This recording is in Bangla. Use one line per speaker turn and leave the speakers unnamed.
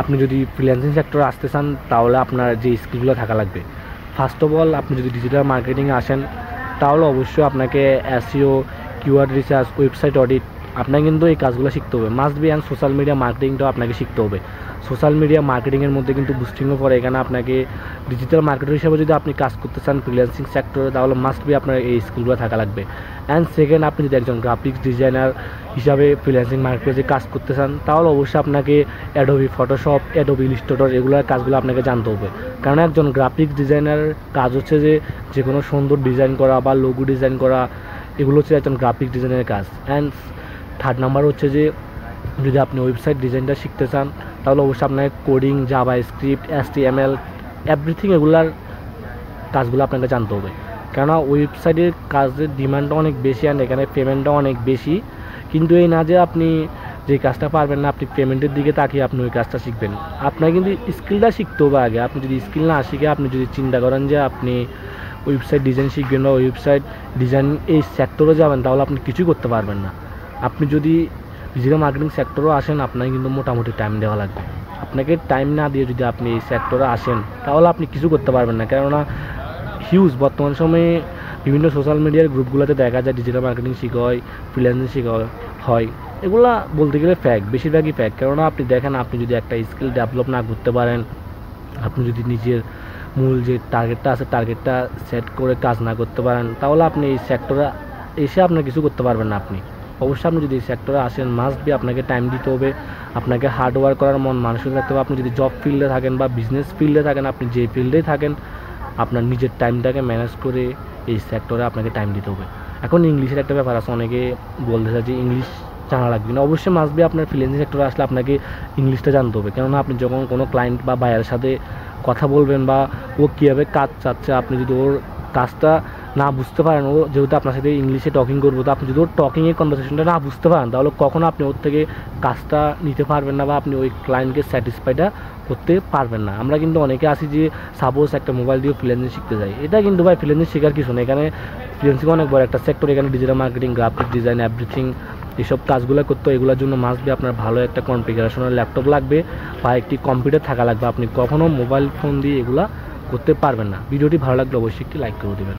আপনি যদি ফ্রিল্যান্সিং সেক্টরে আসতে চান তাহলে আপনার যে স্কিলগুলো থাকা লাগবে, ফার্স্ট অফ অল আপনি যদি ডিজিটাল মার্কেটিংয়ে আসেন তাহলে অবশ্যই আপনাকে SEO, keyword research, website audit, আপনাকে কিন্তু এই কাজগুলো শিখতে হবে। Must be and social media মার্কেটিংটাও আপনাকে শিখতে হবে। সোশ্যাল মিডিয়া মার্কেটিংয়ের মধ্যে কিন্তু বুস্টিংও পড়ে। এখানে আপনাকে ডিজিটাল মার্কেটার হিসেবে যদি আপনি কাজ করতে চান ফ্রিল্যান্সিং সেক্টরে তাহলে মাস্ট বি আপনার এই স্কিলগুলো থাকা লাগবে। অ্যান্ড সেকেন্ড, আপনি যদি একজন গ্রাফিক্স ডিজাইনার হিসাবে ফ্রিল্যান্সিং মার্কেটে কাজ করতে চান তাহলে অবশ্যই আপনাকে অ্যাডোবি ফটোশপ, অ্যাডোবি ইলাস্ট্রেটর এগুলোর কাজগুলো আপনাকে জানতে হবে। কারণ একজন গ্রাফিক্স ডিজাইনারের কাজ হচ্ছে যে কোনো সুন্দর ডিজাইন করা বা লোগো ডিজাইন করা, এগুলো হচ্ছে একজন গ্রাফিক্স ডিজাইনারের কাজ। অ্যান্ড থার্ড নাম্বার হচ্ছে যে যদি আপনি ওয়েবসাইট ডিজাইনটা শিখতে চান তাহলে অবশ্যই আপনাকে coding, Java script, HTML everything এগুলার কাজগুলো আপনাকে জানতে হবে। কেননা ওয়েবসাইটের কাজের ডিমান্ডটা অনেক বেশি অ্যান্ড এখানে পেমেন্টটাও অনেক বেশি। কিন্তু এই না যে আপনি যে কাজটা পারবেন না আপনি পেমেন্টের দিকে তাকিয়ে আপনি ওই কাজটা শিখবেন। আপনাকে কিন্তু স্কিলটা শিখতে হবে আগে। আপনি যদি স্কিল না শিখে আপনি যদি চিন্তা করেন যে আপনি ওয়েবসাইট ডিজাইন শিখবেন বা ওয়েবসাইট ডিজাইন এই সেক্টরে যাবেন তাহলে আপনি কিছুই করতে পারবেন না। আপনি যদি ডিজিটাল মার্কেটিং সেক্টরেও আসেন আপনাকে কিন্তু মোটামুটি টাইম দেওয়া লাগবে। আপনাকে টাইম না দিয়ে যদি আপনি এই সেক্টরে আসেন তাহলে আপনি কিছু করতে পারবেন না। কেননা হিউজ বর্তমান সময়ে বিভিন্ন সোশ্যাল মিডিয়ার গ্রুপগুলোতে দেখা যায় ডিজিটাল মার্কেটিং শেখা হয়, ফ্রিল্যান্সিং শেখা হয়। এগুলা বলতে গেলে ফ্যাক্ট, বেশিরভাগই ফ্যাক্ট। কেননা আপনি দেখেন আপনি যদি একটা স্কিল ডেভেলপ না করতে পারেন, আপনি যদি নিজের মূল যে টার্গেটটা আছে টার্গেটটা সেট করে কাজ না করতে পারেন তাহলে আপনি এই সেক্টরে এসে আপনার কিছু করতে পারবেন না। আপনি অবশ্যই আপনি যদি এই সেক্টরে আসেন মাস্ট বি আপনাকে টাইম দিতে হবে, আপনাকে হার্ড ওয়ার্ক করার মন মানসিকতা থাকতে হবে। আপনি যদি জব ফিল্ডে থাকেন বা বিজনেস ফিল্ডে থাকেন, আপনি যে ফিল্ডেই থাকেন আপনার নিজের টাইমটাকে ম্যানেজ করে এই সেক্টরে আপনাকে টাইম দিতে হবে। এখন ইংলিশের একটা ব্যাপার আছে, অনেকে বলতে চায় যে ইংলিশ জানা লাগবে না। অবশ্যই মাস্ট বি আপনার ফ্রিল্যান্সিং সেক্টরে আসলে আপনাকে ইংলিশটা জানতে হবে। কেননা আপনি যখন কোনো ক্লায়েন্ট বা বায়ারের সাথে কথা বলবেন বা ও কীভাবে কাজ চাচ্ছে, আপনি যদি ওর কাজটা না বুঝতে পারেন, ও যেহেতু আপনার সাথে ইংলিশে টকিং করবো, তো আপনি যদি ওর টকিংয়ের কনভারসেশনটা না বুঝতে পারেন তাহলে কখনো আপনি ওর থেকে কাজটা নিতে পারবেন না বা আপনি ওই ক্লায়েন্টকে স্যাটিসফাইটা করতে পারবেন না। আমরা কিন্তু অনেকে আসি যে সাপোজ একটা মোবাইল দিয়ে ফ্রিল্যান্সিং শিখতে যাই, এটা কিন্তু ভাই ফ্রিল্যান্সিং শেখার কিছু না। এখানে ফ্রিল্যান্সিং অনেক বড় একটা সেক্টর। এখানে digital marketing, graphic design, everything এইসব কাজগুলো করতে এগুলোর জন্য মাস্ট বি আপনার ভালো একটা কনফিগারেশনের ল্যাপটপ লাগবে বা একটি কম্পিউটার থাকা লাগবে। আপনি কখনো মোবাইল ফোন দিয়ে এগুলা করতে পারবেন না। ভিডিওটি ভালো লাগলে অবশ্যই একটি লাইক করে দেবেন।